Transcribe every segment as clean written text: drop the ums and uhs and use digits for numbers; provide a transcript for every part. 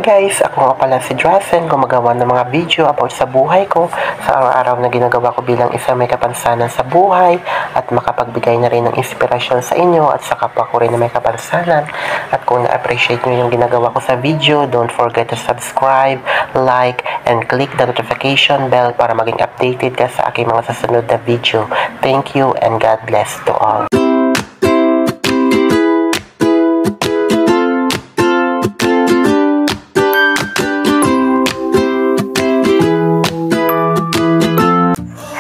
guys, ako nga pala si Drazen, gumagawa ng mga video about sa buhay ko, sa araw-araw na ginagawa ko bilang isang may kapansanan sa buhay at makapagbigay na rin ng inspirasyon sa inyo at sa kapwa ko rin na may kapansanan. At kung na-appreciate nyo yung ginagawa ko sa video, don't forget to subscribe, like, and click the notification bell para maging updated ka sa aking mga susunod na video. Thank you and God bless to all.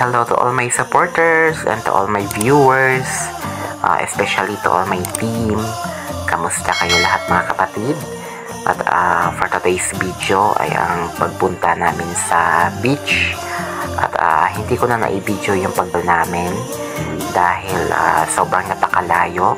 Hello to all my supporters and to all my viewers, especially to all my team. Kamusta kayo lahat mga kapatid? At for today's video ay ang pagpunta namin sa beach. At hindi ko na na-video yung pagpunta namin dahil sobrang napakalayo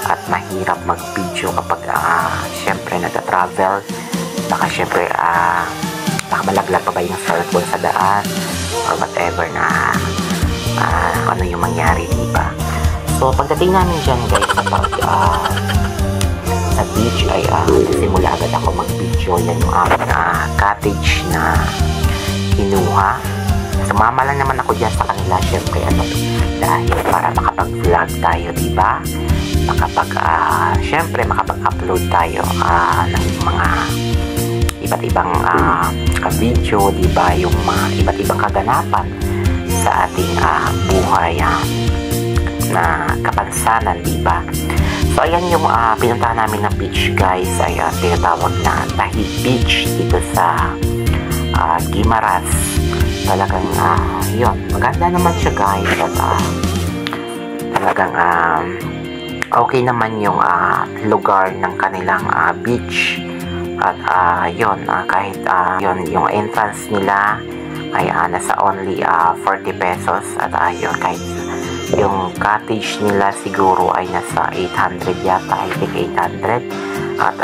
at mahirap mag-video kapag syempre nagta-travel. Baka syempre baka malaglag pa ba yung cellphone sa daan or whatever na ano yung mangyari, diba? So pagdating namin dyan guys sa beach ay simula agad ako mag-video. Yan yung aking cottage na kinuha. Sumama lang naman ako dyan sa kanila syempre dahil para makapag-vlog tayo, diba? Syempre makapag-upload tayo ng mga iba't ibang video, diba? Yung mga iba't ibang kaganapan sa ating buhay na kapansanan, diba? So ayan yung pinuntahan namin na beach guys, ay tinatawag na Tahi Beach dito sa Guimaras. Talagang yun, maganda naman siya guys at talagang okay naman yung lugar ng kanilang beach. At yun, kahit yun, yung entrance nila ay nasa only 40 pesos. At yun, kahit yung cottage nila siguro ay nasa 800 yata, I think 800. At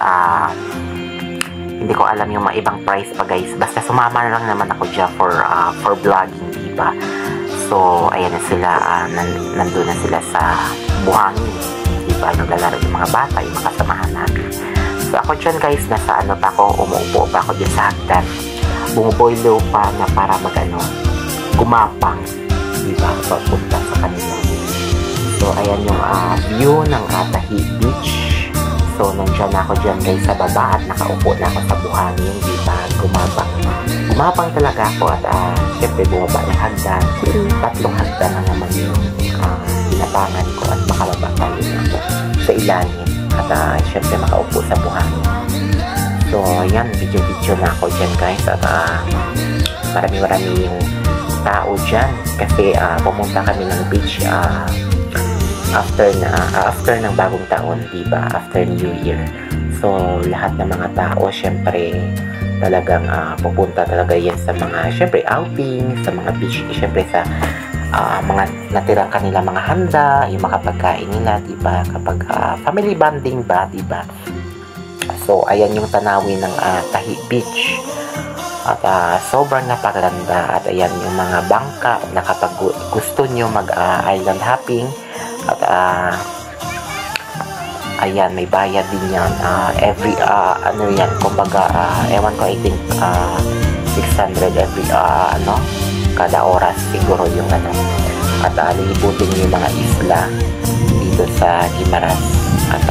hindi ko alam yung mga ibang price pa guys, basta sumama na lang naman ako dyan for vlogging, diba? So ayan na sila, nandun na sila sa buhangin, diba? Naglalaro yung mga bata, yung mga kasamahan namin. So ako dyan guys, nasa pa ako, umuupo pa ako dyan sa hagdan. Bumuboilo pa na para gumapang, diba? Papunta sa kanila. So ayan yung view ng Tahi Beach. So nandyan ako dyan guys sa baba at nakaupo na ako sa buhangin, diba? Gumapang talaga ako at syempre bumaba ng hagdan. 3 hagdan na naman yung pinapangan ko at makalaba tayo sa ilalim. At syempre makaupo sa buhangin. So yan, video na ako dyan guys. At marami yung tao dyan kasi pumunta kami ng beach after ng bagong taon, diba? After New Year. So lahat ng mga tao syempre talagang pupunta talaga yan sa mga syempre outing, sa mga beach, syempre sa mga natirang kanila mga handa, yung mga pagkain nila, diba? Kapag family bonding ba, diba? So ayan yung tanawin ng Tahi Beach. At sobrang napakaganda. At ayan yung mga bangka na kapag gusto nyo mag-island hopping. At ayan, may bayad din yan. Every, ano yan, kumbaga, ewan ko, I think 600 every, kada oras siguro yung at lilibutin yung mga isla dito sa Guimaras. At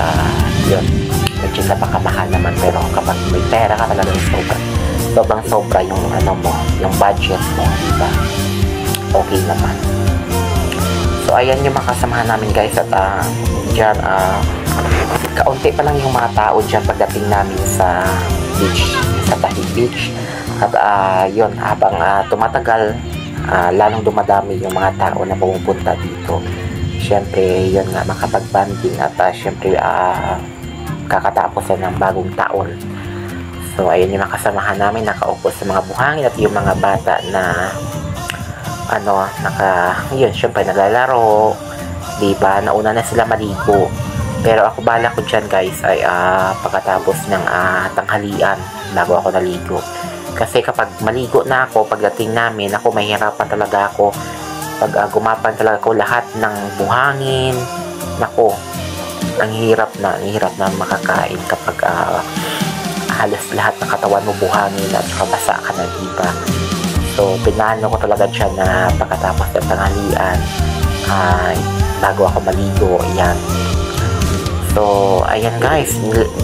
yun, medyo napakamahal naman, pero kapag may pera ka talagang sobrang sobra yung yung budget mo, diba? Okay naman. So ayan yung mga kasamahan namin guys. At dyan kaunti pa lang yung mga tao dyan pagdating namin sa beach, sa Tahi Beach. At yun, habang tumatagal, lalong dumadami yung mga tao na pumupunta dito. Syempre yun nga, makapag-banding at syempre kakatapos ng bagong taon. So ayun yung mga kasamahan namin nakaupo sa mga buhangin at yung mga bata na yun, syempre naglalaro, diba? Nauna na sila maligo. Pero ako bala ko dyan guys ay pagkatapos ng tanghalian bago ako naligo. Kasi kapag maligo na ako, pagdating namin, ako mahirapan talaga ako. Pag gumapan talaga ako lahat ng buhangin, nako, ang hirap na makakain kapag halos lahat ng katawan mo buhangin at saka basa ka na, diba? So, pinano ko talaga siya na pagkatapos ng tanghalian, bago ako maligo, ayan. So, ayan guys,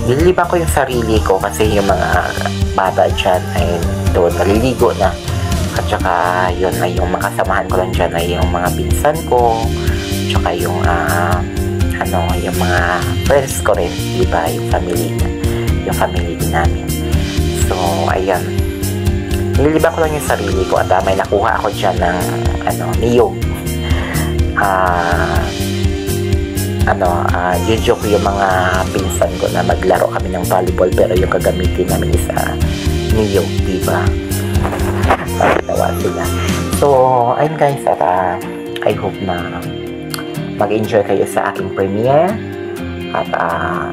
nililiban ko yung sarili ko kasi yung mga bata dyan ay doon naliligo na. At saka, yun ay yung makasamahan ko lang dyan ay yung mga pinsan ko, tsaka yung, yung mga friends ko rin, diba? Yung family din namin. So, ayan. Nililiban ko lang yung sarili ko at may nakuha ako dyan ng, niyog. Joke yung mga pinsan ko na maglaro kami ng volleyball pero yung gagamitin namin is niyog, diba? Tawa sila. So, ayun guys, at I hope na mag-enjoy kayo sa aking premiere. At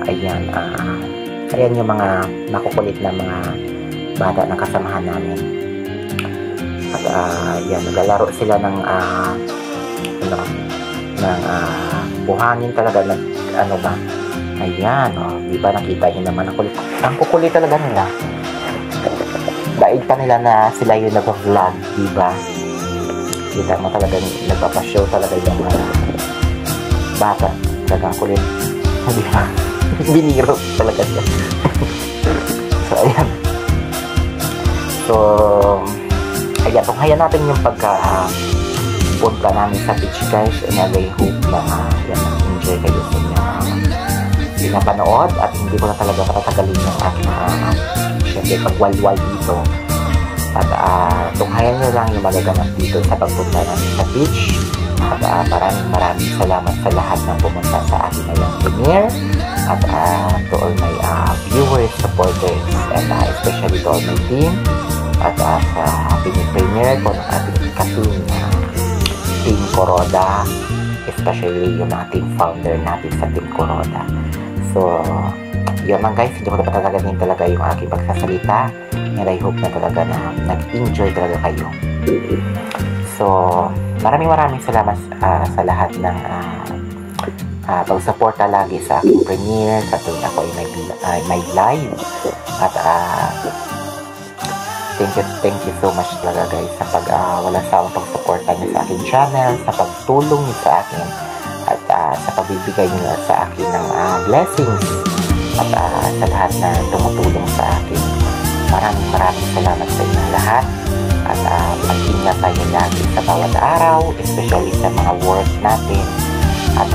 ayan yung mga makukulit na mga bata na kasamahan namin. At yan, naglalaro sila ng buhangin talaga ng ayan, di ba nakita niyo naman ang kukulit talaga nila. Daig pa nila na sila yung nag-vlog, di ba? Kita mo talaga nagpapashow talaga yung mga bata, talagang kulit, di ba? Biniro talaga siya. So ayan, ayan, tunghayan natin yung punta namin sa beach guys, and I hope na enjoy kayo sa inyong pinapanood at hindi ko na talaga patatagalin yung aking syempre pagwalwal dito. At tunghayan nyo lang yung magaganap dito sa pagpunta namin sa beach. At maraming salamat sa lahat ng pumunta sa ating ngayong premiere. At to all my viewers, supporters, and especially to all my team. At sa premiere ko ng ating ikating Team Kuroda, especially yung mga team founder natin sa Team Kuroda. So, yun lang guys, hindi ko na patatagalin talaga yung aking pagsasalita, and I hope na talaga na nag-enjoy talaga kayo. So, maraming salamat sa lahat ng pag-suporta lagi sa aking premiere, sa tuwing ako ay may live. At thank you so much talaga guys sa walang sawang pagsuporta niyo sa aking channel, sa pagtulong niyo sa akin, at sa pagbibigay niyo sa akin ng blessings, at sa lahat na tumutulong sa akin. Maraming salamat sa inyong lahat. At mag-ingat tayo lagi sa bawat araw, especially sa mga work natin. At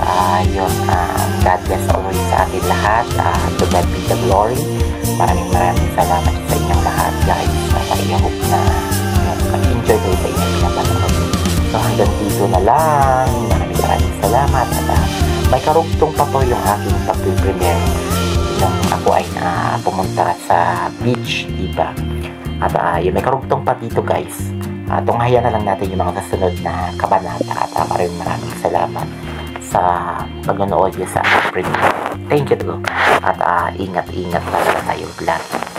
God bless always sa atin lahat. To God be the glory. Maraming salamat sa inyong lahat guys. At I hope na mag-enjoy kayo sa inyong pinapanood. So hanggang dito na lang. Maraming salamat. At may karugtong pa po yung aking pag-premiere nung ako ay pumunta sa beach, diba? At may karugtong pa dito guys. Tunghayan na lang natin yung mga kasunod na kabanata. At maraming salamat sa pag-nood niyo sa aking premiere. Thank you. At ingat talaga tayo lahat.